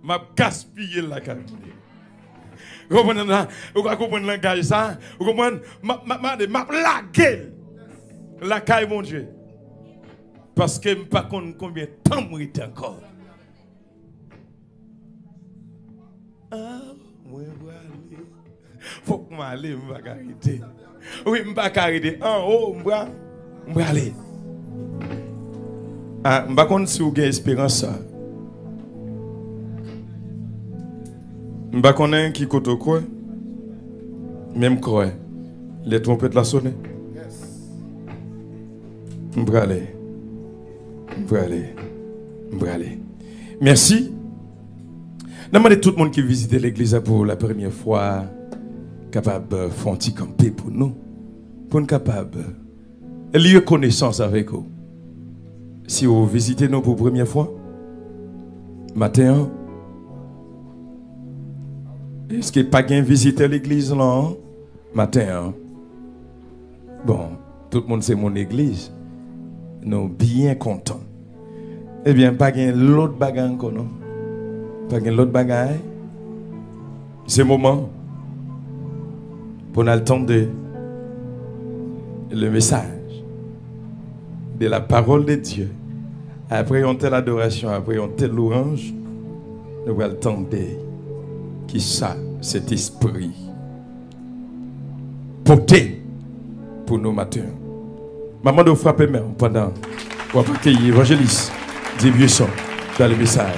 m'a gaspillé la carte. Vous comprenez? Vous comprenez le langage ça? Vous comprenez? M'a lagué la caille, mon Dieu. Parce que je ne sais pas combien de temps je suis encore. Ah, moi, je vais aller. Faut que je aille, je vais arrêter. Oui, je vais arrêter. En haut, je vais aller. Ah, je ne sais pas si vous avez espérance. Je ne sais pas qui côté quoi. Même quoi. Les trompettes la sonné. Je vais aller. Je vais aller. Merci. Je demande tout le monde qui visite l'église pour la première fois capable de faire un petit camper pour nous. Pour nous capable de lier connaissance avec vous. Si vous visitez nous pour la première fois, matin, est-ce que pas bien visiter l'église là? Matin, bon, tout le monde c'est mon église. Nous bien contents. Eh bien, pas gain l'autre bagarre encore, non? Pas gain l'autre bagarre. C'est le moment pour nous attendre le message de la parole de Dieu. Après une telle adoration, après une telle louange, nous allons attendre qui ça, cet esprit porté pour nos matins. Maman de frapper même pendant qu'on va accueillir l'évangéliste des vieux sons dans le message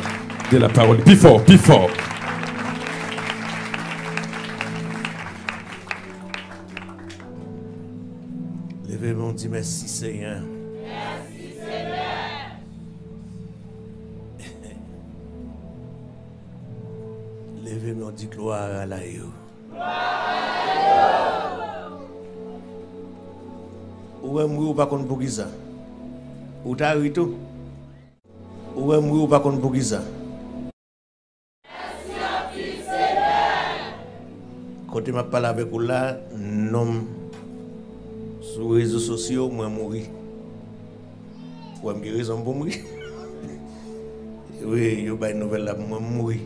de la parole. Plus fort, plus fort. Levez-moi, dit merci Seigneur. Merci Seigneur. Levez-moi, dit gloire à la yo. Ou est mou ou pas qu'on pour qui ça? Ou t'as eu tout? Ou est mou ou pas qu'on pour qui ça? Quand tu m'as parlé avec vous là, non, sur les réseaux sociaux, moi mourir. Ou est-ce que raison pour mourir? Oui, il y a une nouvelle là, moi mourir.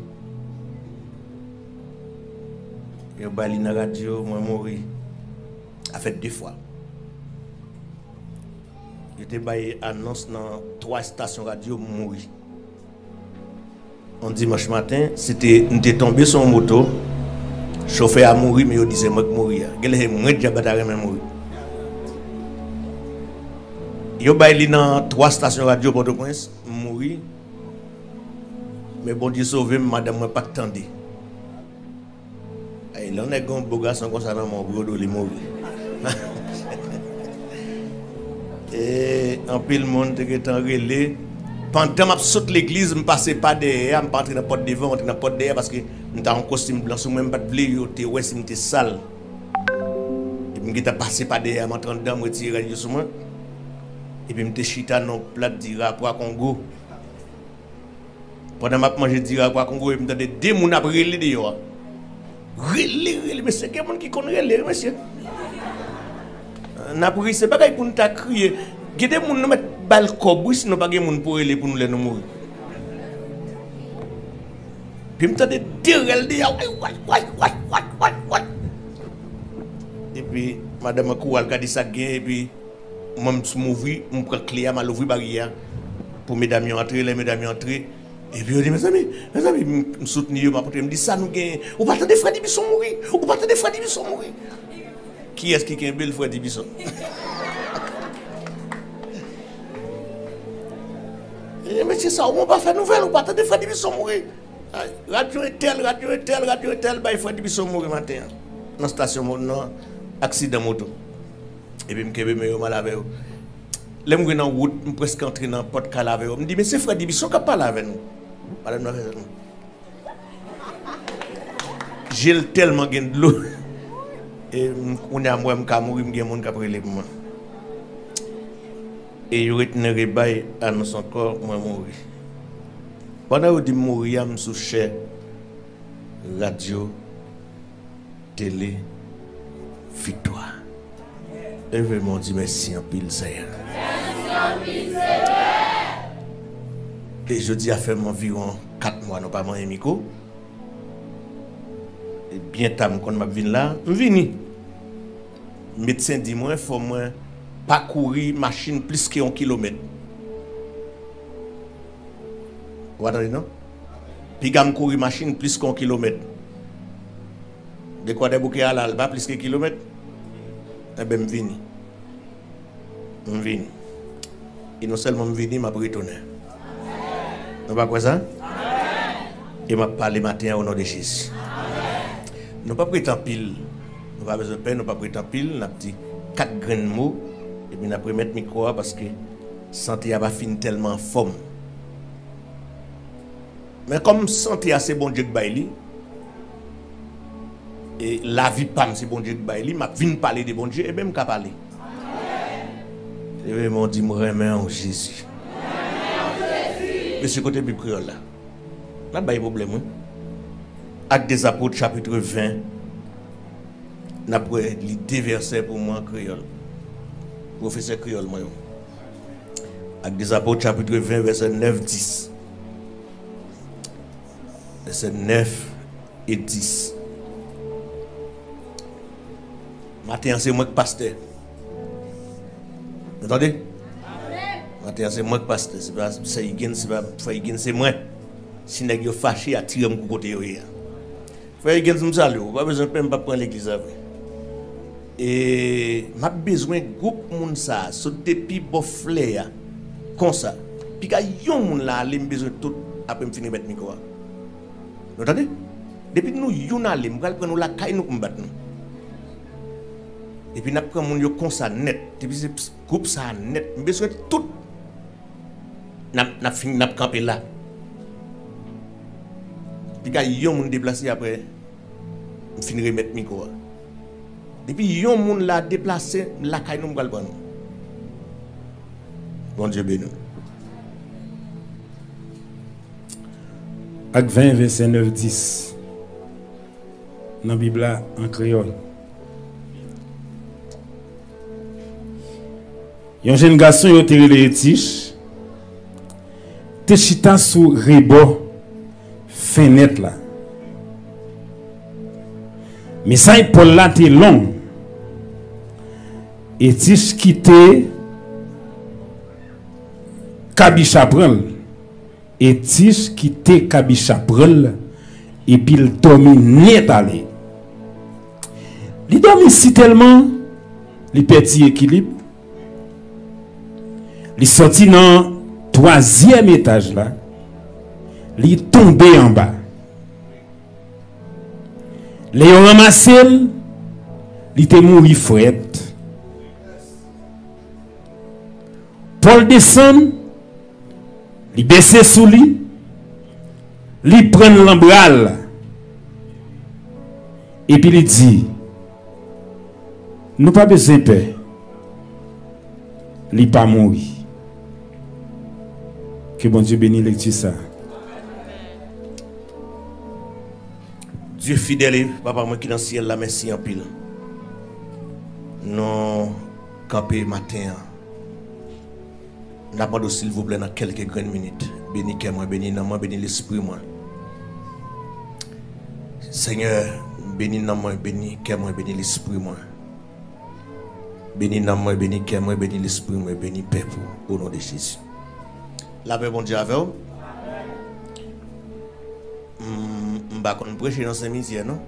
Il y a une radio, moi mourir. A fait 2 fois. J'étais baillé annonce dans 3 stations radio mourir. On dimanche matin, c'était tombé sur une moto, chauffeur a mouru mais il disait moi que mourir. Quel est moi déjà battre même mourir. Yo baillé dans 3 stations radio Port-au-Prince mourir. Mais bon Dieu sauvé madame moi pas attendre. Et là on est un beau garçon comme ça dans mon bureau de mourir. Et en pile monde qui est en relais pendant que je saute l'église je ne passais pas derrière je ne pas dans la porte devant dans la porte derrière parce que j'étais en costume blanc sur même pas de blé ouais c'était sale et puis je passé pas derrière m'entends dedans me retirer sur moi et puis je chita dans plat de rapport à Congo pendant que je mangeais du rapport à Congo et je me des moun a relé dehors relé mais c'est quelqu'un qui connaît relé monsieur n'a pris c'est pas pour nous crier il y a des gens qui mettent balle cobou sinon pas des gens pour aller pour nous les mourir puis me tande dire et puis madame Koual a dit ça et puis moi je m'ouvrir on prend clé à mal ouvrir barrière pour mesdames entrer les mesdames entrer et puis on dit mes amis me soutenir me dit ça nous gagne ou pas attendre Freddy Bisson mourir ou pas attendre Freddy Bisson mourir. Qui est-ce qui a un bel Freddy Bisson? Mais c'est ça, on va pas faire nouvelle, on va pas attendre Freddy Bisson mourir. Radio est tel, bah Freddy Bisson mourir matin. Dans la station, non, accident moto. Et puis, je me mal avec eux. Là, je suis dans la route, je suis presque entré dans le porte calme avec eux. Je me dis, mais c'est Freddy Bisson qui parle avec nous. J'ai tellement de l'eau. Et on a moi qui mourir, je suis mourir pour moi. Et je retiendrai bail annonce encore moi mourir. Pendant que je mourir, je suis cher radio, télé, victoire. Et je me dis merci en pile Seigneur. Merci en pile Seigneur. Et je dis à faire environ 4 mois, non pas mon micro. Et bien tard, quand je viens là, je viens. Le médecin dit moi, il faut moi parcourir machine plus que 1 kilomètre. Vous entendez, non? Puis je courir machine plus que 1 kilomètre. De quoi des bouquets à l'alba plus que 1 kilomètre? Eh bien, je viens. Je viens. Et non seulement je viens, je vais retourner. Nous pas quoi ça? Et m'a parlé matin au nom de Jésus. Nous pas pris en pile. Nous pas besoin de peine, nous pas pris en pile, nous avons dit 4 grands mots et puis nous avons mettre micro parce que santé a pas fini tellement en forme. Mais comme santé a c'est bon Dieu que baili et la vie pas c'est bon Dieu que baili, m'a vinn parler de bon Dieu et même qu'à parler. Et vraiment dit moi remet en Jésus. Monsieur côté Bible créole là. N'a pas de problème. Actes des Apôtres chapitre 20. N'a pas les 2 versets pour moi créole. Professeur créole moi. Actes des Apôtres chapitre 20 verset 9-10. Verset 9 et 10. Matin c'est moi qui pasteur. Vous entendez? Matin c'est moi qui pasteur, c'est pas ça Igen, c'est pas frère Igen, c'est moi. Si nèg yo fâché à tirer mon côté yo. Frère Igen me salue, pas besoin même pas prendre l'église avec. Et m'a besoin groupe moun ça, so depuis boflé comme ça. Puis ka yon moun là, aller besoin tout après me finir mettre micro. Vous entendez? Depuis nous yon aller, m'gal prendre nous la kay nous battre nous. Et puis n'a prend moun yo comme ça net, depuis ce groupe ça net, besoin tout n'a fini n'a camper là. Puis quand yon moun déplacé après finir mettre micro. Depuis yon moun la déplacé la kay nous m'gal prendre. Bon Dieu béni. Acte 20 verset 9-10. Dans la Bible en créole. Un jeune garçon yo tiré les tiges. Te chita sous rebord fenêtre là. Mais ça Paul là t'es long. Et tige quitté Kabichapral. Et tige quitté Kabichapral et puis il dormi net allé. Il dormi si tellement il perdit équilibre. Il sorti dans 3e étage là. Il tombé en bas. Les ont ramassé, il était mort fret. Paul descend, il baisse sous lui, il prend l'embral. Et puis il dit, nous pas besoin de peur. Il n'est pas mort. Que bon Dieu bénisse lecture ça. Dieu fidèle, papa moi qui dans le ciel la merci en pile. Non camper matin. N'apporte s'il vous plaît dans quelques grandes minutes. Bénis moi, bénis moi, bénis l'esprit moi. Seigneur, bénis moi, bénis moi, bénis l'esprit moi. Bénis moi, bénis moi, bénis l'esprit moi, bénis Père au nom de Jésus. La paix bon Dieu avec vous. On va prêcher dans ce midi, non?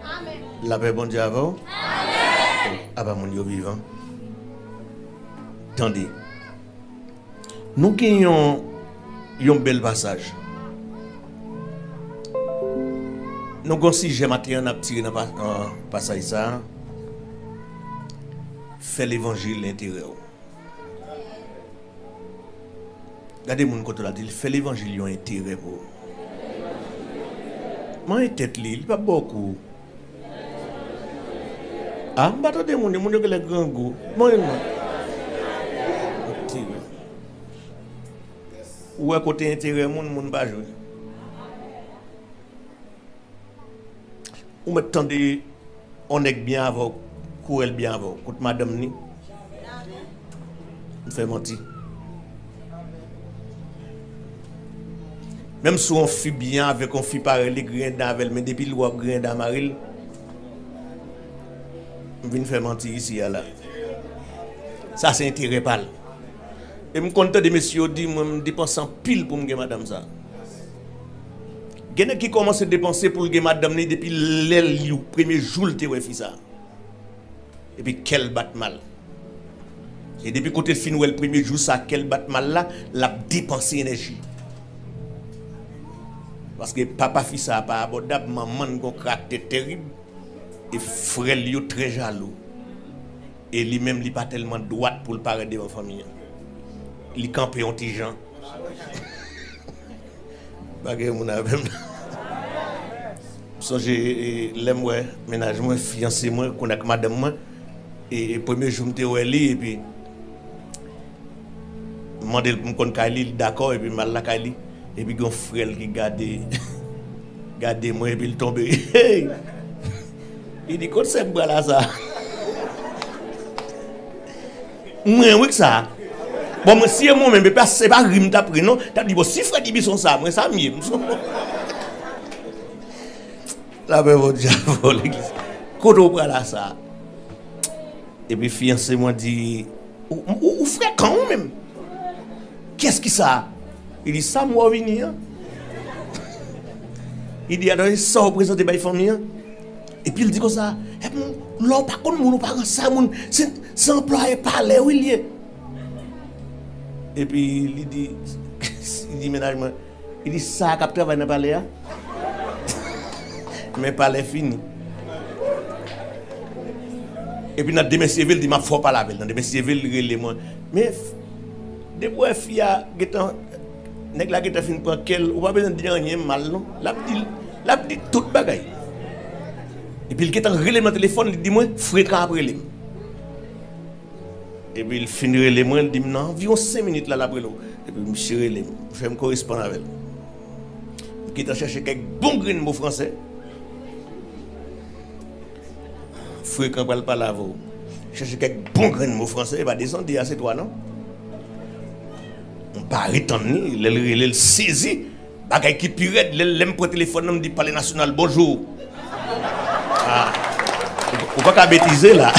Amen. La paix bon Dieu avec vous. Amen. Ah bah mon Dieu vivant. Attendez. Nous gagnons un bel passage. Nous avons si j'ai matin on a tiré dans passage ça. Fait l'évangile l'intérieur. Regardez mon côté là, il fait l'évangile un intérêt pour. Moi tête li, il pas beaucoup. Ah, m'attendez mon Dieu que les grands goût. Moi ou à côté intérêt mon pas jouer. Ou m'attendez on est bien avec courir bien avec côté madame ni. On fait mentir. Même si on fait bien avec on fait par les grains d'avec, mais depuis le grain d'amaril, on vient faire mentir ici là. Ça c'est intérêt pâle. Et me compte de messieurs dit moi me dépense en pile pour me madame ça. Quelqu'un qui commence à dépenser pour le madame depuis le premier jour te fait ça. Et puis quel bat mal. Et depuis côté fin le premier jour ça quel bat mal là, l'a dépensé énergie. Parce que papa fit ça pas abordable, maman a un caractère terrible et frère lui très jaloux. Et lui-même il pas tellement droit pour le parler de ma famille. Il campé un petit gens. Bagay mon avem. So j'ai l'aime ouais, ménage moi, fiancé moi, connaît madame moi et premier jour m'était ouais et puis mandé me kon Kali d'accord et puis mal la Kali et puis gon frère qui garder moi et puis il tombe. Il dit qu'on c'est bras là ça. Moi oui que ça. Bon moi si moi même pas c'est pas rime t'a pris non, t'as dit bon si frère dit son ça, moi ça mieux. La paix au diable l'église. Quand on prend là ça. Et puis fiancé moi dit ou frère quand même. Qu'est-ce qui ça? Il dit ça moi venir. Il dit alors ça représente ma famille. Et puis il dit comme ça, l'on pas contre mon pas ça mon c'est employé parler oui lié. Et puis il dit ménagement, il dit ça cap travail dans parler. Mais parler fini. Et puis dans demain civil dit m'a faut pas laver dans demain civil relé moi. Mais des bois fille a getan nèg la getan fin prend quel ou pas besoin de dire rien mal non. La dit toute bagaille. Et puis il getan relé mon téléphone il dit moi fréquent après lui. Et puis il finit relé moi il dit non environ 5 minutes là après l'eau. Et puis monsieur relé je me correspond avec elle. Qui t'a cherché quelques bons grains de mots français. Fréquent pas le parler avec vous. Chercher quelques bons grains de mots français, il va descendre à ces toi non. On pas attendre ni le saisi bagay qui pirate l'aime pour téléphone me dit parler national bonjour. Ah. On va pas bêtiser là.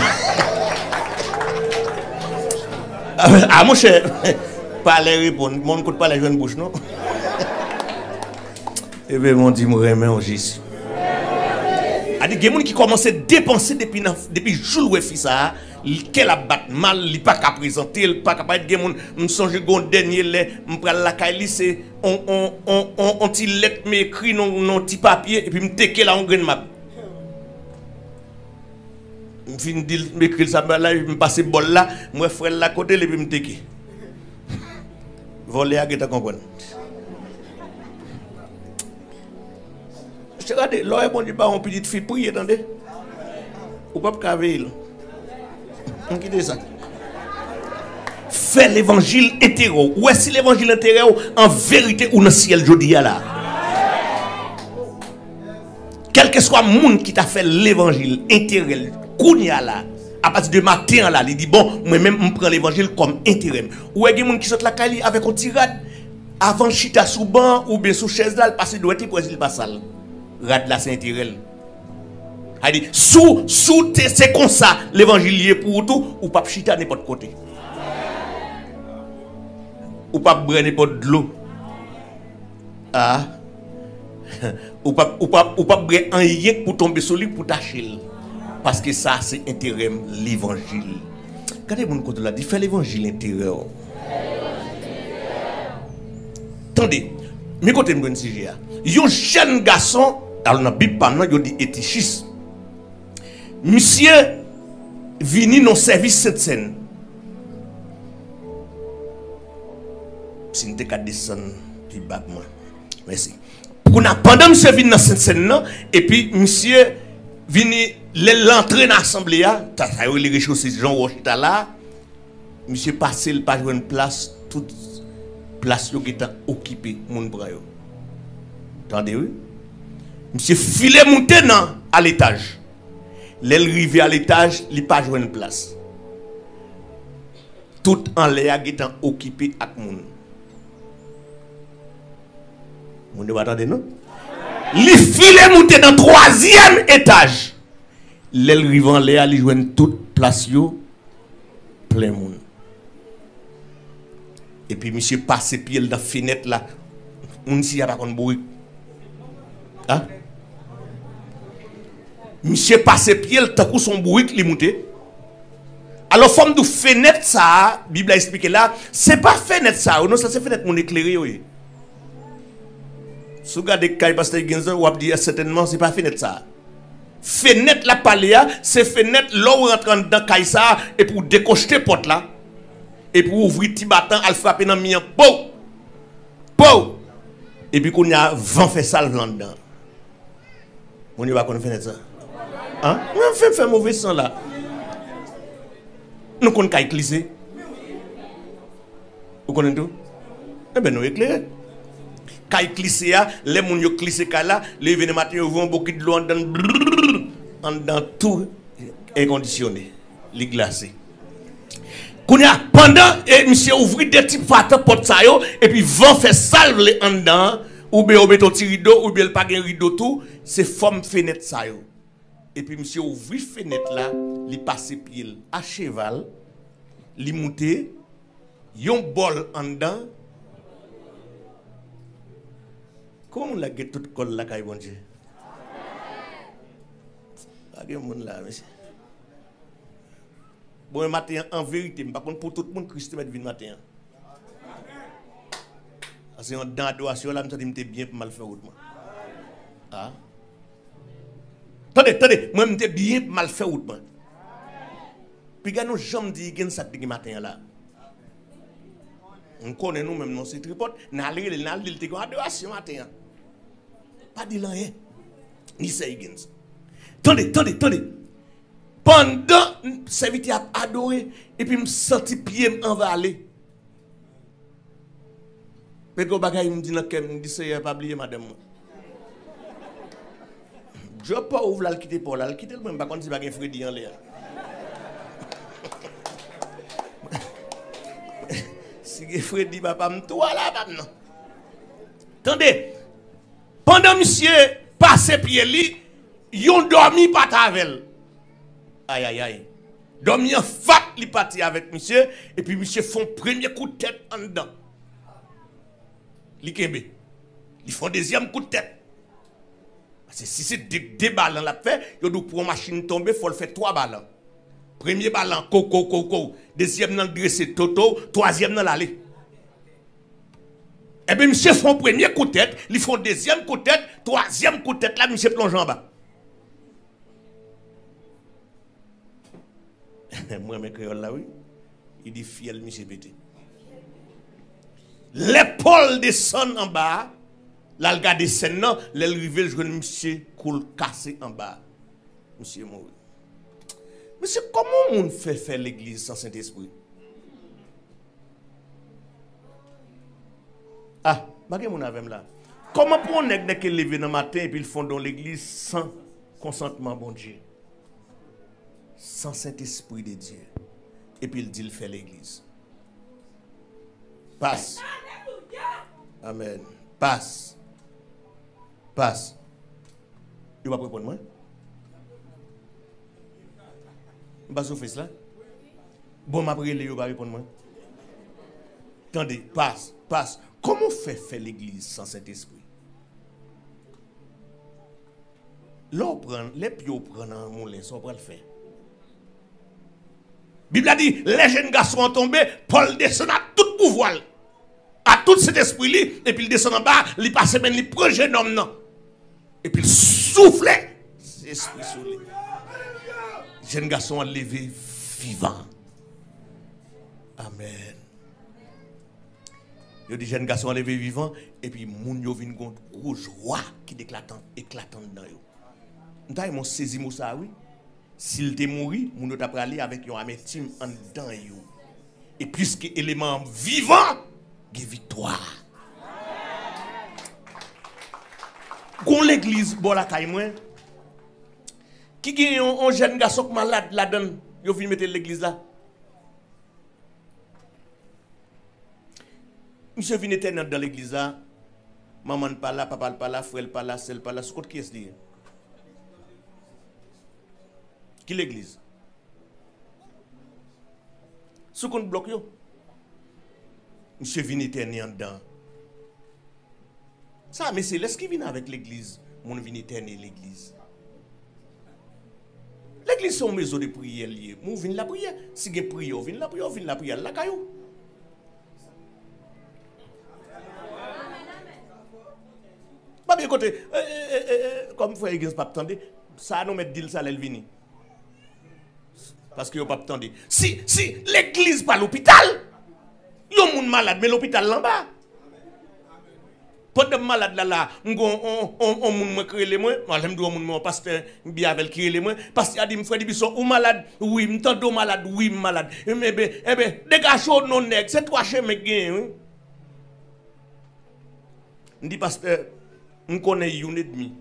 Ah mon cher, parler répondre, mon côté pas les jeunes bouche non. Et bien mon dit me remet en Jésus. A dit il y a des gens qui commencent à dépenser depuis jour où fait ça, qu'elle a battu mal, il pas qu'à présenter, il pas capable de gens me songe gon dernier lait, me prend la caille c'est on petit lettre m'écrit non petit papier et puis me teke là on grain map. Me fin dit m'écrit ça là, me passer bol là, moi frère là côté et puis me teke. Voler à geta comprendre. Regardez, l'homme bon Dieu pas une petite fille prier, attendez. Ou pas caver. On quitte ça. Faire l'évangile intérieur. Ou est-ce l'évangile intérieur en vérité ou dans le ciel jodi là? Quel que soit le monde qui t'a fait l'évangile intérieur, kounya là, à partir de matin là, il dit bon, moi-même je prends l'évangile comme intérieur. Ou est-ce qu'il y a des gens qui sont là avec un tirade avant chita sous banc ou bien sous chaise là, passer doit être pour il passe ça. Rad la Saint-Irel. A dit sous c'est comme ça l'évangile pour tout ou pas chita n'importe côté. Ou pas boire n'importe de l'eau. Ah. Ou pas boire un yek pour tomber sur lui pour tâcher. Parce que ça c'est intérêt l'évangile. Regardez mon côté là, dit fait l'évangile intérieur. Attendez, mes côté me donne sujet. Un jeune garçon dans la Bible, il dit étichiste. Monsieur vini dans service cette scène. Si nous devons descendre, puis moi. Merci. Pendant monsieur vini dans cette scène, et puis monsieur vini l'entrée dans l'assemblée, ça a eu les réchauffés Jean Rochita là. Monsieur passe le pas une place, toute place qui est occupée, mon bras. Attendez, oui? Monsieur filet monté à l'étage. L'arrivée à l'étage, il n'a pas joué une place. Tout en l'air étant occupé avec moun. On ne va attendre, non? Les filets montent dans le 3e étage. L'aile rivan Léa, ils joignent toute place, plein monde. Et puis, monsieur passe pied dans la fenêtre là. On n'y a pas de bruit. Hein? Monsieur passe pied, tant que son bruit qui monté. Alors, forme de fenêtre, ça, la Bible a expliqué là, c'est pas fenêtre ça, non, ça c'est fenêtre mon éclairé, oui. Si vous regardez le pasteur Genzo, vous dire certainement, c'est pas fenêtre ça. Fenêtre la paléa, c'est fenêtre là où rentre dans Kaïsa et pour décocher porte là. Et pour ouvrir petit bâton, elle frappe dans le mien, pou! Pou! Et puis qu'on y a 20 fait salve là-dedans. On y va qu'on fait ça. Hein? On fait mauvais sang là. Nous connaissons qu'à glisser. Vous connaissez tout? Eh bien, nous éclairons. Quand il glisse, les gens qui glissent là, les événements vont beaucoup de l'eau dans tout est conditionné, les glacés. Pendant et monsieur ouvrit des petits pattes porte ça et puis vent fait salve les en dedans ou bien au béton petit rideau ou bien le pas un rideau tout, c'est forme fenêtre ça yo. Et puis monsieur ouvrit fenêtre là, il passe pied à cheval, il monter yon bol en dedans. Comment on l'a get tout col la caille bon Dieu? Amen. Mon là monsieur. Bon matin en vérité, par contre pour tout le monde Christ met vin matin. Parce que dans adoration là, me senti bien pour mal faire route moi. Ah. Attendez, moi me bien pour mal faire route moi. Puis gars nous jamais dit gen ça de matin là. On connaît nous même non c'est tripote, n'aller il te adoration matin. Pas de rien. Ni ça gens. Attendez. Pendant serviteur a adoré et puis me senti pied envalé. Mais go bagay me dit nan kem me dit c'est pas oublier madame. Je pas ouvre la quitter pour la quitter même pas contre si bagay Freddy en l'air. Si Freddy papa me toi là maintenant. Attendez. Pendant monsieur passe pied li, yon dormi pas avec. Aïe. Dormi en fat li parti avec monsieur et puis monsieur font premier coup de tête en dedans. Li kembe. Ils font deuxième coup de tête. Parce que si c'est deux ballons la fait, yo dou pour machine tomber, faut le faire 3 ballons. Premier ballon coco, deuxième dans dressé toto, troisième dans l'aller. Et bien, monsieur font premier coup de tête, ils font deuxième coup de tête, troisième coup de tête, là, monsieur plonge en bas. Moi, mes créoles là, oui. Il dit fiel, monsieur pété. L'épaule descend en bas, là, le gars descend, non, l'arrivée, je vois monsieur coule cassé en bas. Monsieur mort. Monsieur, comment on fait faire l'église sans Saint-Esprit? Ah, bagay mon avem là. Comment pour on est que lever dans matin et puis ils font dans l'église sans consentement bon Dieu? Sans Saint-Esprit de Dieu. Et puis il dit il fait l'église. Passe. Amen. Passe. Il va répondre moi? Pas souffrir cela. Bon m'a brûlé, il va répondre moi. Attendez, passe. Comment faire l'église sans Saint-Esprit? L'on prend, les pieds prennent un moulin, ça va le faire. La Bible a dit, les jeunes garçons ont tombé, Paul descend à tout pouvoir, à tout cet esprit-là, et puis il descend en bas, il passe même, il prend jeune homme, non. Et puis il souffle, l'esprit sur lui. Les jeunes garçons ont levé vivant. Amen. Il y a des jeunes garçons enlevés vivants et puis moun yo vinn gon gros joie qui éclatant dedans yo. M'ta mon saisi mot ça oui. S'il te mouri, moun yo t'a aller avec yon amertume en dedans yo. Et puisque élément vivant, il y a victoire. Gon l'église bon la kay moi. Qui gen un jeune garçon malade la donne, yo vinn mettre l'église là. Monsieur vient éternel dans l'église là, maman pas là, papa pas là, frère pas là, sœur pas là, sous qui est-ce dit? Qui l'église? Sous compte bloc yo. Monsieur vient éterner en dedans. Ça, mais c'est laisse qui vient avec l'église. Mon vient éterner l'église. L'église c'est une maison de prière liée. Mon vient la prière. Si vous prière, vient la prière, la caillou. Pas bien côté, comme frère Higgins pas attendre, ça nous met deal ça l'elvini. Parce que vous pas attendre. Si l'église pas l'hôpital, yon moun malade mais l'hôpital là bas. Pendant malade là, on moun me créer les moi, moi j'aime dire mon pasteur bien avec créer les moi parce qu'il a dit frère Bison ou malade, oui, m'tando malade, oui, malade. Mais dégage non nèg, c'est trois chemins gain. On dit pasteur, on connaît une et demi.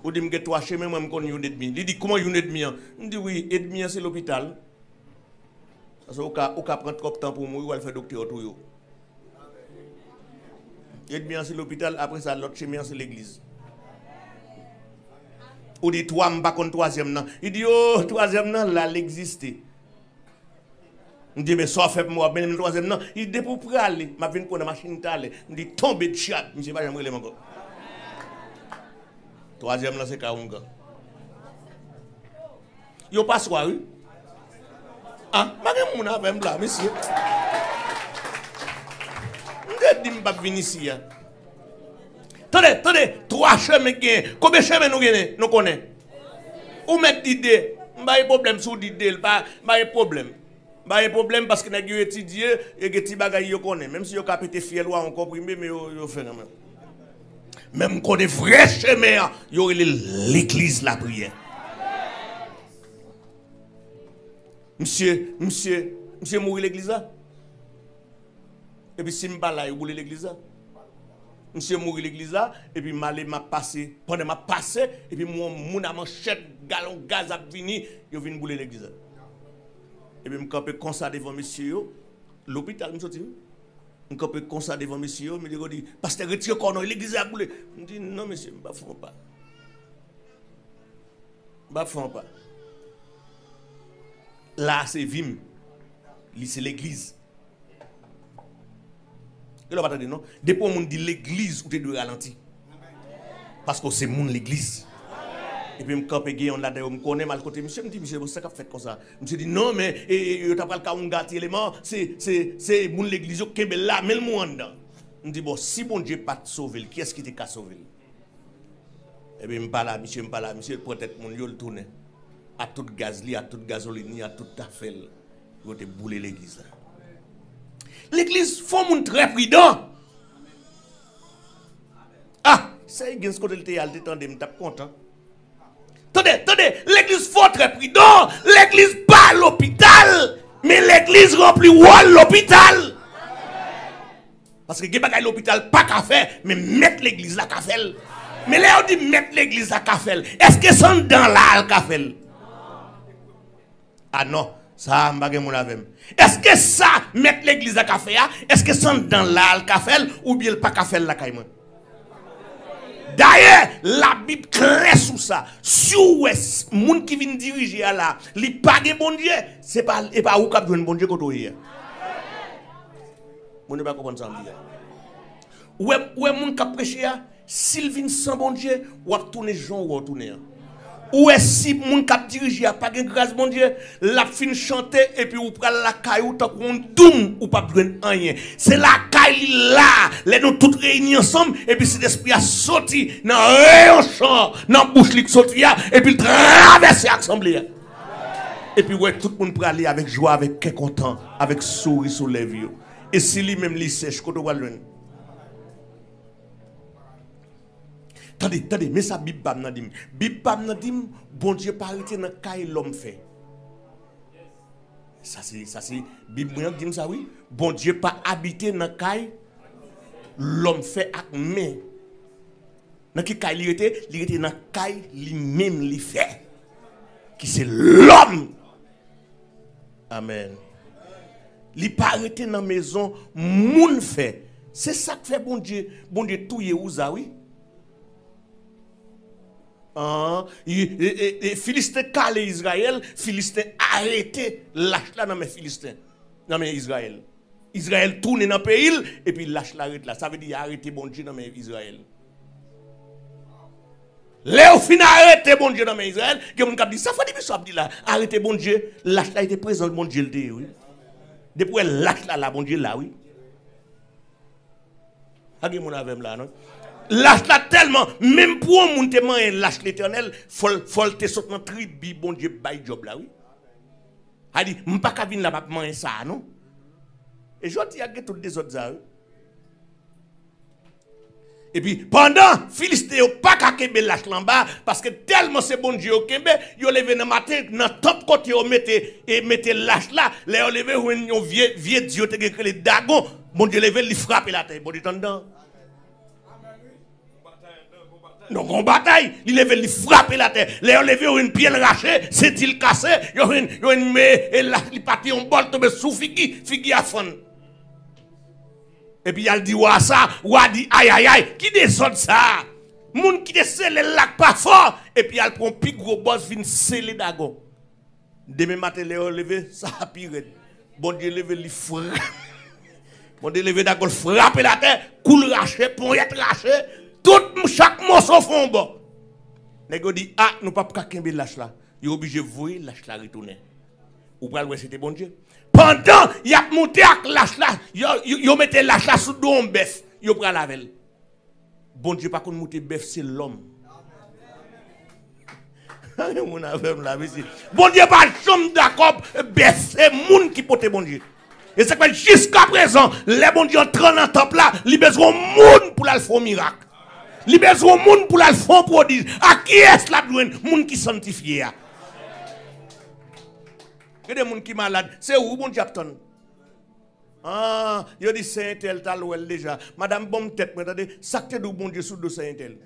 Ou dit me trois chemins moi me connais une et demi. Il dit comment une et demi? On dit oui, et demi c'est l'hôpital. Parce que au cas prendre trop de temps pour mourir ou aller faire docteur tout yo. Et demi c'est l'hôpital, après ça l'autre chemin c'est l'église. Ou dit toi m'pas contre troisième nan. Il dit oh troisième nan là l'existe. On dit mais ça fait moi ben troisième nan, il dit pour praler, m'a vinn prendre machine t'aller. On dit tomber de chat, monsieur pas jamais relève encore. Troisième là c'est Kaunga. Yo pas soir oui. Ah, ma gen moun avec là monsieur. Dit m'pas venir ici. Attendez, trois chemins gain. Combien de chemins nous gagnons? Nous connaissons. Ou mettre d'idée, pas de problème sur d'idée, pas de problème. Pas de problème parce que nous avons étudié et que ti bagay yo connaît. Même si yo ka pété fiel ou en comprimé mais yo fait même. Même qu'on est vrai chemin, yo l'église la prière. Monsieur mourir l'église là. Et puis si m'pa là, il boule l'église là. Monsieur mourir l'église là et puis malé m'a passé, pendant m'a passé et puis mon a manchette galon gaz a fini, yo vinn bouler l'église là. Et puis m'camper comme ça devant monsieur l'hôpital me sorti. M'camper comme ça devant monsieur, me dit pasteur retire corps l'église a boulé. Me dit non monsieur, m'pa font pas. M'pa font pas. Là c'est vim. C'est l'église. Et là, pas non. Depuis on dit l'église, ou tu dois ralentir. Parce que c'est mon l'église. Et puis, on l'a dit, on connaît mal côté. Monsieur me dit, monsieur, c'est fait comme ça. Monsieur dit, non, mais, tu as pas le cas, on gâte élément, c'est mon l'église, qui est là, mais le monde. On dit, bon, si bon Dieu pas te sauver, qui est-ce qui t'a sauvé? Et puis, je me parle, monsieur, peut-être mon lieu le tourner. À tout gaz, à toute gasoline, à toute affaire, il va te bouler l'église. L'église, il faut être très prudent. Ah, ça y est, ce côté de l'église, je suis content. Attendez, l'église, il faut être très prudent. L'église, pas l'hôpital, mais l'église remplit l'hôpital. Parce que l'hôpital, pas qu'à faire, mais mettre l'église là qu'à faire. Mais là, on dit mettre l'église là qu'à faire. Est-ce que c'est dans là qu'à faire? Ah non. Ça, est-ce que ça, mettre l'église à café, est-ce que c'est dans la café ou bien pas café la caïman? D'ailleurs, la Bible claire sur ça. Si vous êtes moun qui vient diriger là, li pas de bon Dieu, c'est pas et pas où cap joindre bon Dieu quand hier. Vous ne pas comprendre ça dire. Ouais moun qui prêcher, s'il vient sans bon Dieu, ou tourner Jean ou tourner. Ou est si moun k'ap dirige pas de grâce bon Dieu, la fin chanter et puis ou pral la caillou tant qu'on doum ou pas besoin rien. C'est la caille là, les nous toutes réunis ensemble et puis cet esprit a sorti dans rayon champ, dans bouche li sorti et puis traverser l'assemblée. Et puis ouais tout le monde pral aller avec joie, avec cœur content, avec sourire sur les yeux. Et si lui même li sèche côté va loin. Attendez, mais ça Bible pas nan dim. Bible pas nan dim, bon Dieu pas arrêté dans caille l'homme fait. Ça c'est Bible dit ça oui. Bon Dieu pas habité dans caille l'homme fait avec main. Dans qui caille il était dans caille lui-même li fait. Qui c'est l'homme. Amen. Li pas arrêté dans maison moun fait. C'est ça que fait bon Dieu touye Ouza, oui. Philistin calé Israël, Philistin arrêté, lâche là dans mes Philistins, dans mes Israël. Israël tourne dans le pays et puis lâche l'arrête là. Ça veut dire arrêter bon Dieu dans mes Israël. Là, au final, arrêtez bon Dieu dans mes Israël. Que mon cap dit, ça fait depuis ça, dit là, arrêtez bon Dieu, lâche là, était présent, bon Dieu le dit, oui. Depuis elle lâche là, bon Dieu là, oui. Regardez mon avec là, non? Lâche là tellement, même pour un monde te lâche l'éternel, faut te sauter dans tribu, bon Dieu, bail job là, oui. A dit, m'pas qu'à venir là, m'a manger ça, non? Et je dis, il y a toutes des autres ça, oui. Et puis, pendant, Philistin n'a pas qu'à kembe lâche là bas, parce que tellement c'est bon Dieu au kembe, ils ont levé dans le matin, dans le top côté, ils mettaient lâche là, ils ont levé un vieux Dieu, qui a les dagons, bon Dieu levé, il frappe la tête, bon Dieu t'entends. Donc, on bataille, il levé, il frappe la tête, ils ont levé une pierre rachée, c'est-il cassé, ils ont une mais, et là, il partit en bol, tombe sous figi à fond. Et puis il dit ouah ça, ouah dit aïe aïe aïe, qui descend ça? Moun qui descend le lac pas fort et puis il prend plus gros boss vient sceller d'agon. Demain matin les lever ça pire. Bon Dieu lever li frappe. Bon Dieu lever d'agon frapper la terre, coule raché, poignette raché, tout chaque morceau fond bon. Nego dit ah nous pas kembe lâche là. Il obligé voir lâche là retourner. Ou pas ouais c'était bon Dieu. Pendant, il a monté avec lâche là, il mettait lâche là sous dos bœuf, il prend la velle. Bon Dieu, pas qu'on monte bœuf, c'est l'homme. Bon Dieu, pas chambre d'accord, bœuf, c'est monde qui porte bon Dieu. Et c'est que jusqu'à présent, les bon Dieu entrant dans le temple là, il besoin de monde pour la faire miracle. Il besoin de monde pour la faire prodige. À qui est-ce la douane? Monde qui sanctifie. Il y a des gens qui sont malades. C'est où, bon Japton? Ah, il y a des Saint-Tel, tal déjà. Madame, bonne tête, regardez, ça que du bon Dieu sous de Saint-Tel.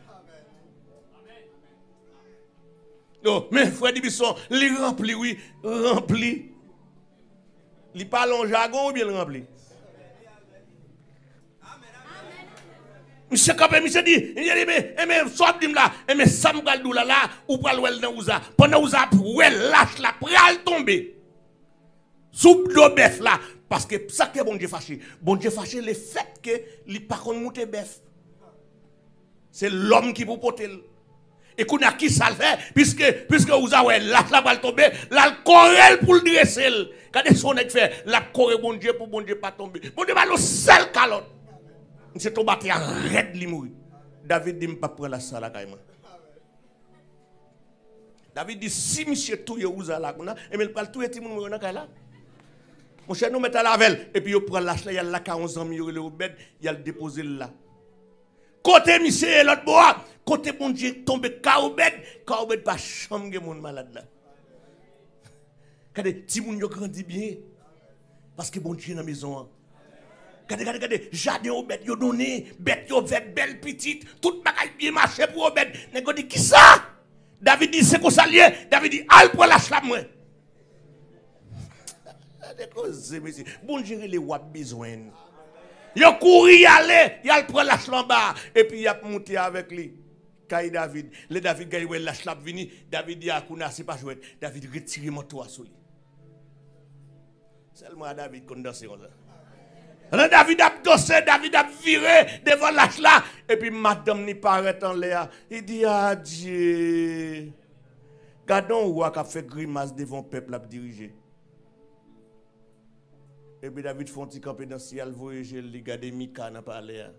Non, mais frère Dibisson, il remplit, oui, remplit. Il parle en jargon ou bien il remplit? Monsieur Kapé, monsieur dit, mais, soit dim là, mais Samgal Doula là, ou pral wel dans Ouza. Pendant Ouza, wel lâche la, pral tomber. Sous le bœuf là, parce que ça que bon Dieu fâché. Bon Dieu fâché le fait que il pas qu'on monte bœuf. C'est l'homme qui vous porte. Et qu'on a qui ça le fait, puisque vous avez lâche la balle tomber, la corelle pour le dresser. Quand son est fait, la corelle bon Dieu pour bon Dieu pas tomber. Bon Dieu va le seul calotte. C'est tombé à raide li mourir. David dit pas prendre la salle à caïman. David dit si monsieur touye ouza là, et mais il parle touye ti moun mourir dans là. Mon cher, nous mettons à la velle, et puis il prend l'âge là, il y a là 11 ans, il y a au bed, il a le déposé là. Côté monsieur et l'autre bois, côté bon Dieu tombe kaoubed pas chambre de monde malade là. Quand ti moun yo grandi bien, parce que bon Dieu dans la maison. Regardez, jardin au bête, yo donné, bête yo fait belle petite, toute bagaille bien marché pour au bête. Nego dit qui ça? David dit c'est qu'on s'allie, David dit al pour la chlap moi. Bon Dieu les wap besoin. Yo couri aller, il a prend la chlamba et puis il a monté avec lui. Kay David, le David gagne la chlap vini, David dit akuna c'est pas jouet. David retire mon toit sur lui. Seulement David qu'on danse comme ça. Alors David a dansé, David a viré devant l'âge là. Et puis madame n'y paraît en l'air. Il dit adieu. Gardons où a fait grimace devant le peuple à diriger. Et puis David font petit campé dans le ciel, voyager, il regarde Mika n'a pas l'air.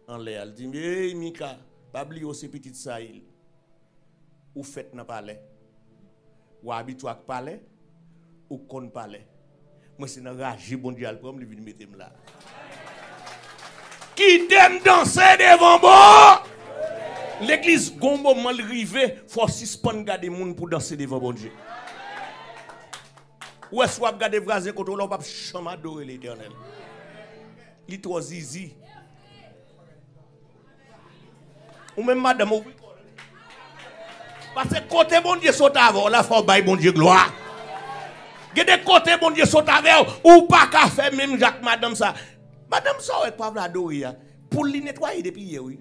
En l'air, il dit hey Mika, pas oublier aussi petite saïl. Ou fait n'a pas l'air. Ou habitué à parler, ou qu'on parler. Moi, c'est un rage, bon Dieu, pour me mettre là. Qui t'aime danser devant moi? L'église, gon moment rivé, faut suspendre garder moun pour danser devant bon Dieu. Ou est-ce que garder vrasé quand on va jamais adorer l'Éternel? Il trop zizi. Ou même madame, parce que côté bon Dieu saute avant, là faut bailler bon Dieu gloire. Il y a des côtés, bon Dieu, saute avec ou pas qu'à faire même Jacques, madame, ça. Madame ça pas adorer pour lui nettoyer depuis hier oui.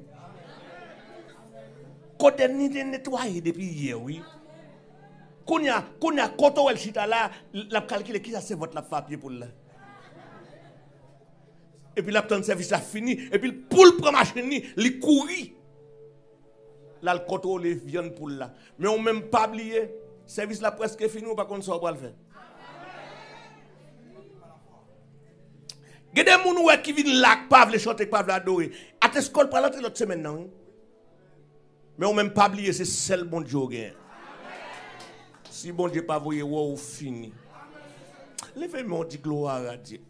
Côté ni nettoyer depuis hier oui. Kounya koto el chita là la calculer qui ça c'est votre la papier pour là. Et puis la temps de service a fini et puis pour le prendre machine ni li courir. Là le contrôle viande pour là. Mais on même pas oublier service là presque fini ou pas contre ça pour le faire. Gade moun wè qui vinn là pas vle chanter pas vle adorer. A te skol pour l'autre semaine non. Mais on même pas oublier c'est seul bon Dieu gain. Si bon Dieu pas voyer ou fini. Levez-moi on dit gloire à Dieu.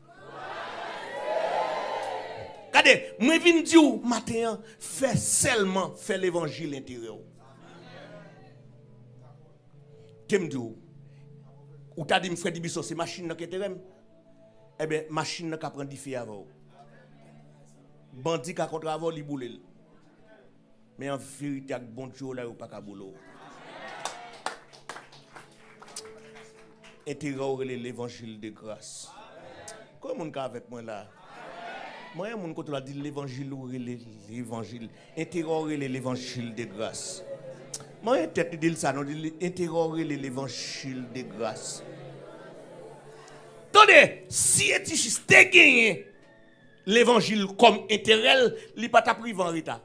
Regardez, moi viens dire matin fait seulement fait l'évangile intérieur. Qu'est-ce que ou t'a dit Freddy Bisso c'est machine qui était eh bien machine qui prend du feu avant. Bandit qui contre avant li boule. Mais en vérité avec bon Dieu là ou pas ka boulot. Intérieur l'évangile de grâce. Comment on avec moi là? Moi, mon côté dit l'évangile ou l'évangile. Intérieur l'évangile de grâce. Moi, tête dit ça, non, dit intérieur l'évangile de grâce. Attendez, si Etichis te gagné l'évangile comme intérêt, il pas ta privé en retard.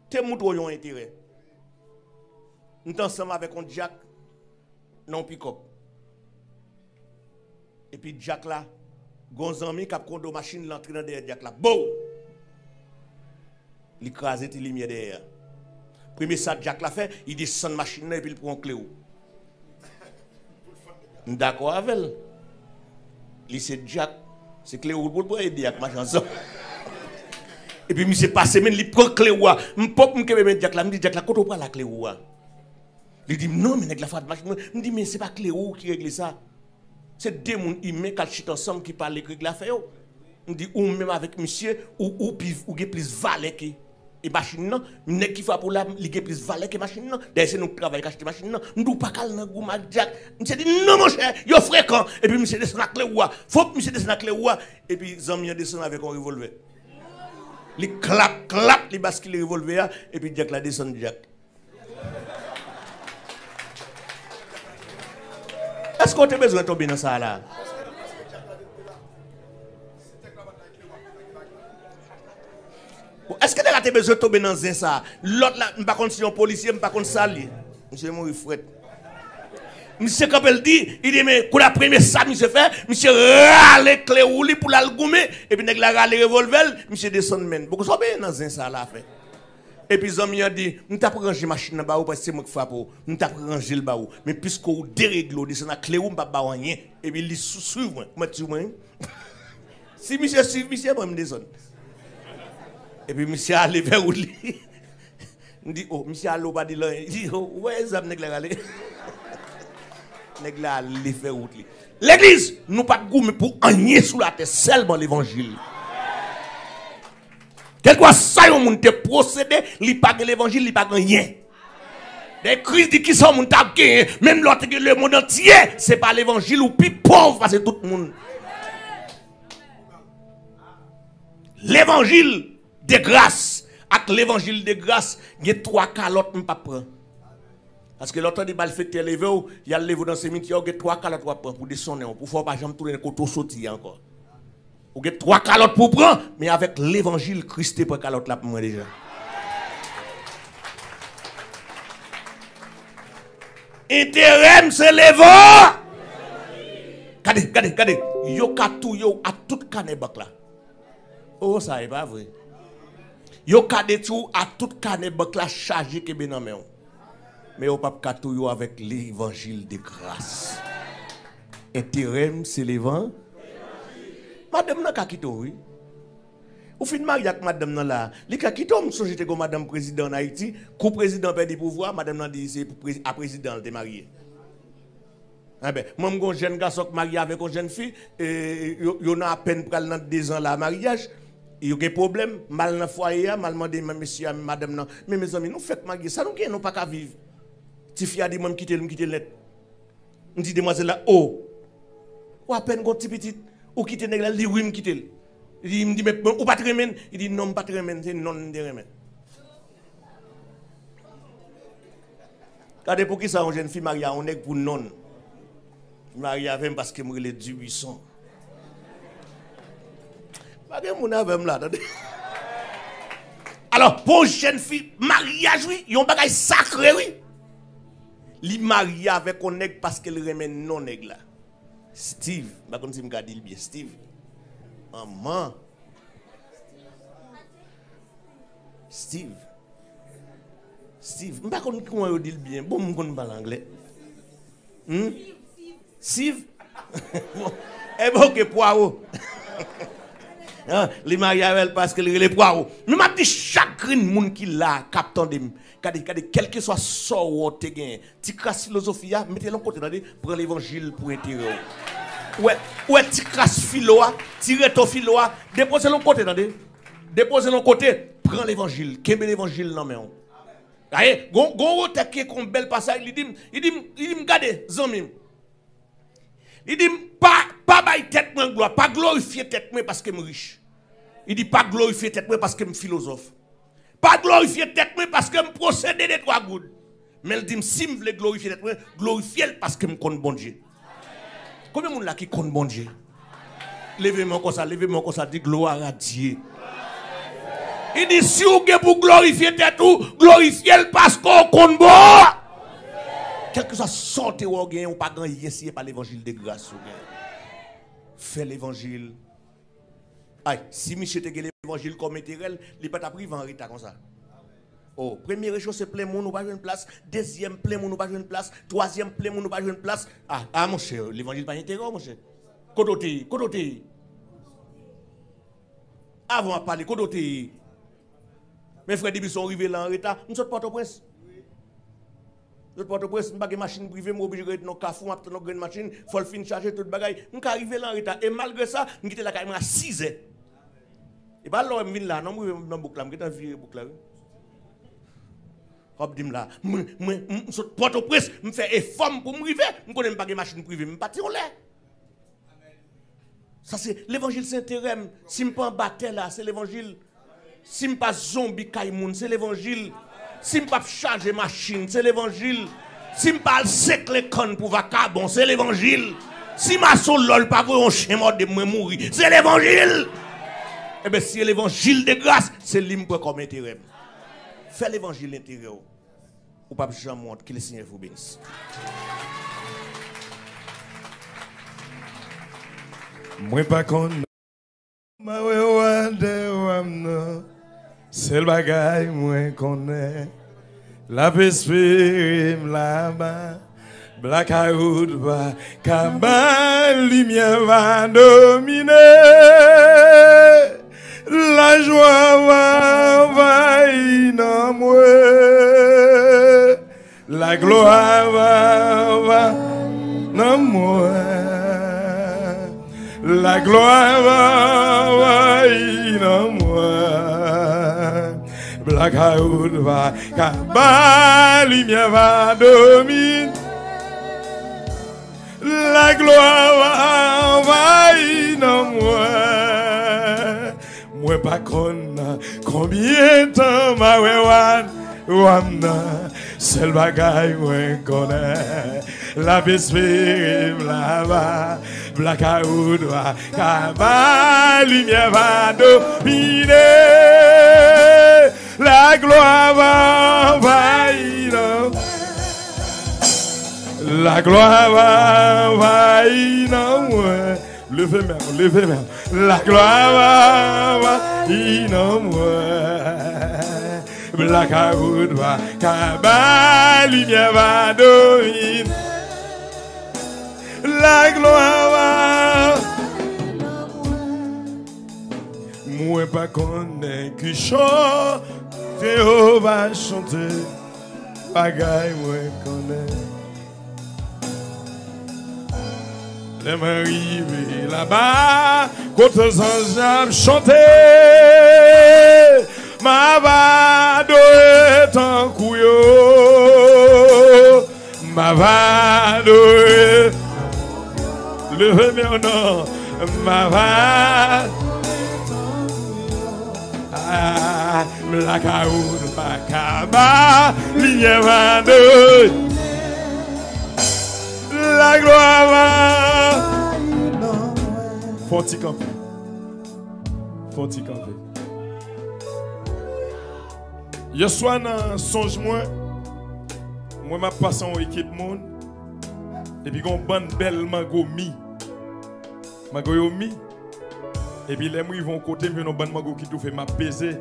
Te montre yon intérêt. Nous sommes ensemble avec un Jack, non pick-up. Et puis Jack là, Gonzami qui a conduit la machine l'entrée dans derrière Jack là. Bon! Il crase les lumières derrière. Premier ça Jack l'a fait, il descend la machine et puis il prend un clé. D'accord avec elle. Il c'est Jack, c'est clé pour aider avec machin ça. Et puis monsieur passe même il prend clé ou m'pop m'kebe Jack là, me dit Jack là quand on prend la clé ou. Il dit non mais nèg la faute machine. Me dit mais c'est pas clé ou qui règle ça. C'est deux moun humains qui chita ensemble qui parlent avec la fait yo. On dit ou même avec monsieur ou plus valet que et machine non, nèg qui fait pour la li plus valet que machine non. D'ailleurs c'est nous travail acheter machine non. Nous pas cal nan gou Jack. Monsieur dit non mon cher, yo fréquent et puis monsieur descend la clé ou faut monsieur descend la clé ou et puis zami descend avec un revolver. Li clap li bascule le revolver et puis Jack la descend Jack. Est-ce qu'on a besoin de tomber dans ça là? Est-ce que tu as besoin de tomber dans ça? L'autre là, je ne sais pas si un policier, je ne sais pas si sali. Monsieur Mouri Fred. Monsieur Kapel dit, il dit, mais pour la première ça, monsieur fait, monsieur râle les clés ou li pour l'algoumer, et puis il a râle les revolver, monsieur descend men. Beaucoup sont bien dans ça là fait. Et puis Zami a dit, nous t'as rangé machine là bas parce que c'est moi qui frappe, nous t'as rangé le bas mais puisque vous déréglez, descend la clé ou pas ba rien et puis il suivre moi tu moi. Si monsieur suit monsieur moi me descend. Et puis monsieur allé vers où lui. Il dit oh monsieur allô pas dit là, il dit oh ouais ça nèg la aller. Nèg la aller faire où lui. L'église nous pas de goût mais pour rien sous la terre seulement l'évangile. Quel quoi ça yon moun te procédé, li pa gen l'évangile, li pa gen rien. Des crises dit qui sont moun t'a gagné, même l'autre que le monde entier, c'est pas l'évangile ou plus pauvre parce que tout le monde. L'évangile de grâce, avec l'évangile de grâce, il y a trois calottes m'pa prend. Parce que l'autre dit bal fait lever, il y a levé dans ce cimetière, il y a trois calottes pour descendre, pour faire pas jamais tourner côté sortir encore. Vous avez trois calottes pour prendre, mais avec l'évangile, Christ est pour calotte là pour moi déjà. Intérêt, c'est l'évangile. Regardez. Yo katou yo à tout canebak là. Oh, ça est pas vrai. Yo kade tout à tout canebak là chargé que ben en main. Mais yo pas katou yo avec l'évangile de grâce. Intérêt, c'est l'évangile. Madame n'a qu'à quitter, oui. Ou fin marié avec madame n'a là. Li ka quitter, on société comme madame président en Haïti, coup président perd du pouvoir, madame n'a dit c'est à président de marié. Ah ben, moi mon jeune garçon marié avec une jeune fille, yo n'a à peine pral dans 2 ans là mariage, il y a un problème, mal dans foyer, mal demandé monsieur madame non. Mais mes amis, nous fait marier, ça nous gagne pas qu'à vivre. Ti fille a dit moi quitter net. On dit demoiselle là, oh. Ou à peine gon petit petit Ou quitter nèg là, il dit oui, me quitter. Il me dit mais ou pas te remen, il dit non, pas te remen, c'est non de remen. Regardez pour qui ça une jeune fille Maria, on est pour non. Maria vient parce que me le du buisson. Maria mon avec là, attendez. Alors pour une jeune fille mariage oui, yon bagay sacré oui. Li maria avec on nèg parce qu'elle remet non nèg là. Steve, ba kon si me gade bien Steve. Maman. Steve, m'pa kon comment yo dit bien. Bon m'kon parler anglais. Steve. Eh bon que poireau. Les mariages parce que les poireaux. Mais m'a dit chacun moun qui là captant de quel que soit sort te gain. Ti crasse philosophie mettez l'en côté d'aller prendre l'évangile pour intérieur. Ouais ti crasse philo tire ton philo déposer l'en côté d'aller. Déposer l'en côté, prends l'évangile, kembe l'évangile non mais on. Aye, gon rote qui est bel passage, il dit regardez zanmim. Il dit pas bailler tête moi gloire, pas glorifier tête moi parce que je suis riche. Il dit pas glorifier tête moi parce que je suis philosophe. Pas glorifier tête moi parce que je procède des trois gouttes. Mais il dit si je veux glorifier tête moi, glorifier parce que je connais bon Dieu. Combien de monde là qui connaît bon Dieu? Levez-moi comme ça, dit gloire à Dieu. Il dit si vous avez pour glorifier tête ou glorifier parce qu'on connaît bon. Quel que soit sorte ou gain ou pas gagner si pas l'évangile de grâce ou gain. Fais l'évangile. Aïe, si Michel te gagne l'évangile comme intérêt, il pas privé en retard comme ça. Oh, première chose c'est plein monde ou pas une place, deuxième plein monde ou pas une place, troisième plein monde ou pas une place. Ah mon cher, l'évangile pas intérêt mon cher. Kodoté. Avant de parler kodoté. Mes frères ils sont arrivés là en retard, nous sommes Port-au-Prince. Nous Port-au-Prince, nous pas de machine privée, nous obligé de nos cafou, nous avons une machine, faut le fin charger tout bagaille. Nous arrivé là en retard et malgré ça, nous quitter la caille à 6 h. Et pas là, je là, non, je dans boucle là, je suis dans boucle là. Hop dim là, nous Port-au-Prince, me fait effort pour me river, nous connais pas de machine privée, me partir en l'air. Ça c'est l'évangile Saint-Thérèse, si me pas battre là, c'est l'évangile. Si me pas zombie kaimoun, c'est l'évangile. Si me pas charger machine, c'est l'évangile. Si me pas sec les connes pour vacabon, c'est l'évangile. Si ma soul lol pas pour un chien mort de moi mourir, c'est l'évangile. Eh bien si l'évangile de grâce, c'est l'impo comme intérêt. Fais l'évangile intérieur. Ou pas jamais montre que le Seigneur vous bénisse. Moi pas con. Ma wande c'est le bagay moi connais. La pesprim là-bas. Blackout va, cabane, lumière va dominer. La joie va envahir dans moi. La gloire va dans moi. La gloire va envahir dans moi. Blackout va, cabane, lumière va dominer. La gloire va envahir dans moi. Moi pas connais combien de temps ma wamna. C'est le bagaille moi connais. La vespère là-bas. Blackout va, cabane, lumière va dominer. La gloire va envahir dans moi. La gloire va envahir dans moi. Levez-moi. La gloire va envahir dans moi. Blackout va, cabane, lumière va dominer. La gloire va. Moi pas connais qui chante, Jéhovah chanter. Bagaille moi connais. Les m'arriver là-bas, quand les anges chanter, ma vado est en couillon, ma vado est levez-moi non, ma va. La caoud Bakaba, ligne 22. La gloire. Faut-il camper? Faut-il camper? Hier soir, dans songe moi m'a passé en équipe monde. Et puis, on bonne belle mango mi. Mango yo mi. Et puis, les ils vont côté, mais on bonne mango qui tout fait m'a pesé.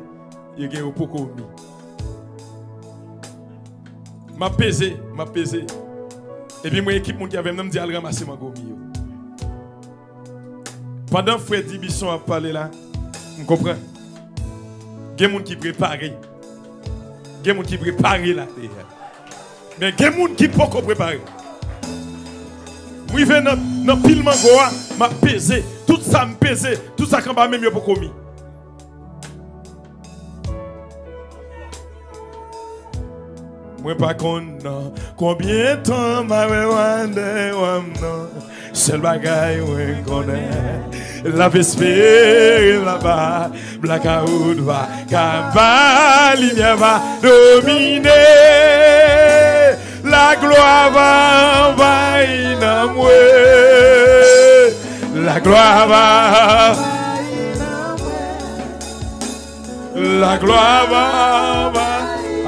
Il y a un poko mi. M'a pesé. Et puis, moi, équipe monde qui avait même dit à ramasser mango mi. Pendant que Freddy Bisson a parlé là, vous comprenez? Il y a des gens qui préparent. Il y a des gens qui préparent là. Mais il y a des gens qui ne peuvent pas préparer. Je vais dans pile mango, je pesé. Tout ça me pesé. Tout ça quand même pour commis. Moi pas connais combien de temps m'a wandé seul bagaille ouais connaît la vespère là-bas blackout va cava lumière va dominer la gloire va envahir moi la gloire va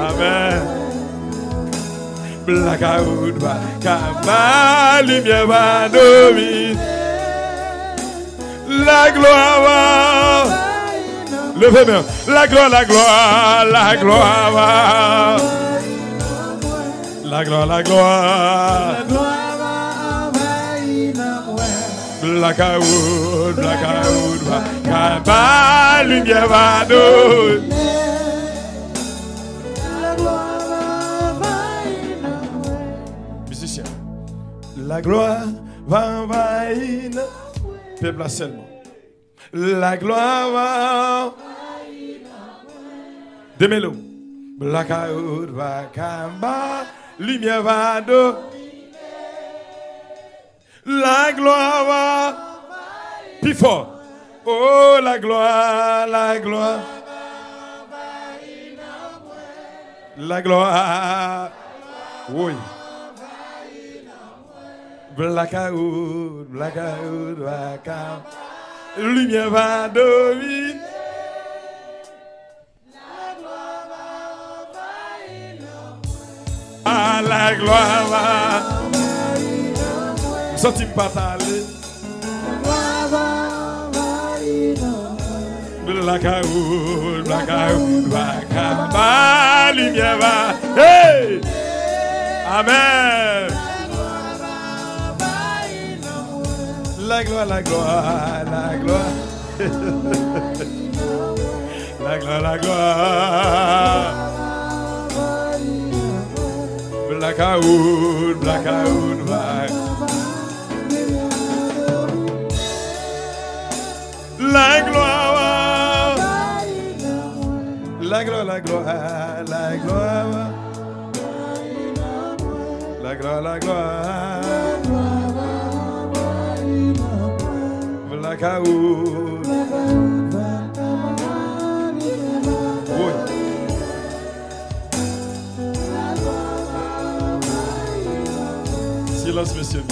amen. Blackout va cava, lumière va dominer. La gloire va. Levez bien. La gloire va. La gloire. Blackout va cava, lumière va dominer. La gloire va envahir le peuple seulement. La gloire va Demelo. Blackout va camba, lumière va do. La gloire va plus fort. Oh la gloire. La gloire. Oui. Blackout, lumière va dominer. La gloire va. Senti pas aller. Blackout, va lumière va. Hey! Amen. La gloire. La gloire. Blackout, va. La gloire. La gloire. Blackout. Oui. Silence, monsieur.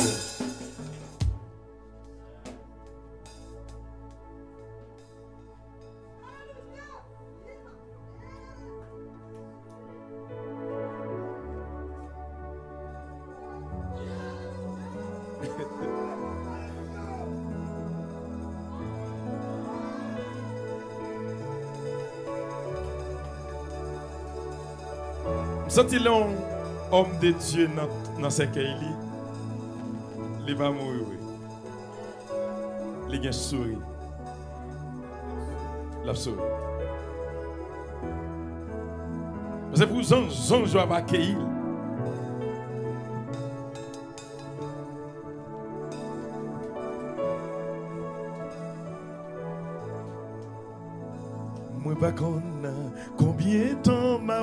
Senti l'homme de Dieu dans ce qu'il il va mourir. Il va sourire. La souris. C'est pour ça que je vais accueillir. Moi pas combien de temps m'a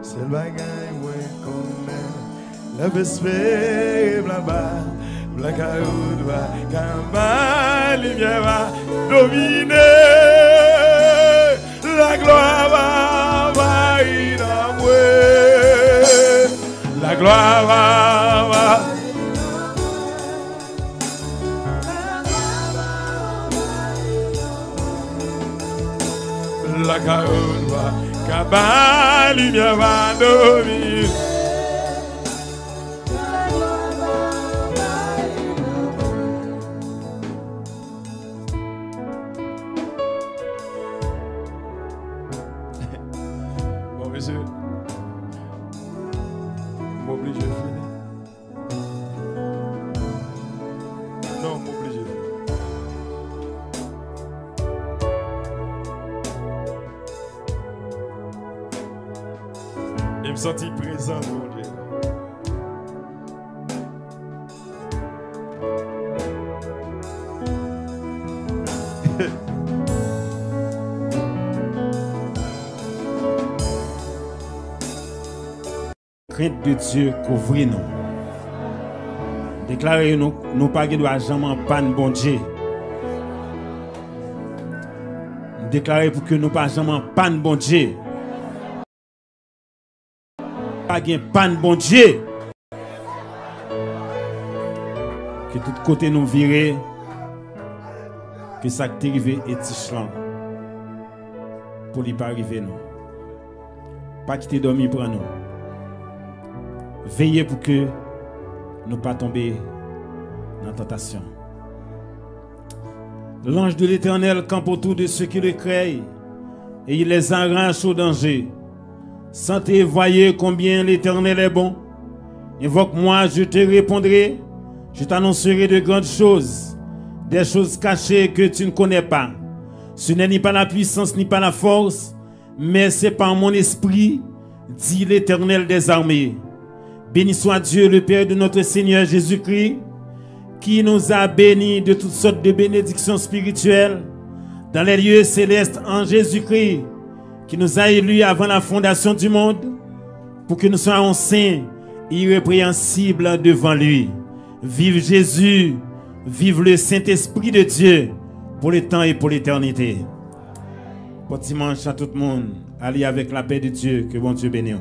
c'est le bagaille ouais connaît la vespère là-bas La carotte va, ma lumière va dominer. La gloire va inamouer. La gloire va. La carotte va, ma lumière va dominer. Monsieur, m'oblige à finir. Non, m'oblige à finir. Il me sentit présent, mon Dieu. Crainte de Dieu couvrir-nous. Déclarez nous pas de jamais en panne, bon Dieu. Déclarez pour que nous pas jamais en panne, bon Dieu. Pas de panne, bon Dieu. Que tout côté nous virer. Que ça qui arrive est tichlant. Pour ne pas arriver nous. Pas quitter dormir pour nous. Veillez pour que nous ne pas tomber dans la tentation. L'ange de l'Éternel campe autour de ceux qui le craignent et il les arrache au danger. Sentez et voyez combien l'Éternel est bon. Invoque-moi, je te répondrai. Je t'annoncerai de grandes choses, des choses cachées que tu ne connais pas. Ce n'est ni pas la puissance ni pas la force, mais c'est par mon esprit, dit l'Éternel des armées. Béni soit Dieu, le Père de notre Seigneur Jésus-Christ, qui nous a bénis de toutes sortes de bénédictions spirituelles dans les lieux célestes en Jésus-Christ, qui nous a élus avant la fondation du monde, pour que nous soyons saints et irrépréhensibles devant lui. Vive Jésus, vive le Saint-Esprit de Dieu, pour le temps et pour l'éternité. Bon dimanche à tout le monde. Allez avec la paix de Dieu, que bon Dieu bénisse.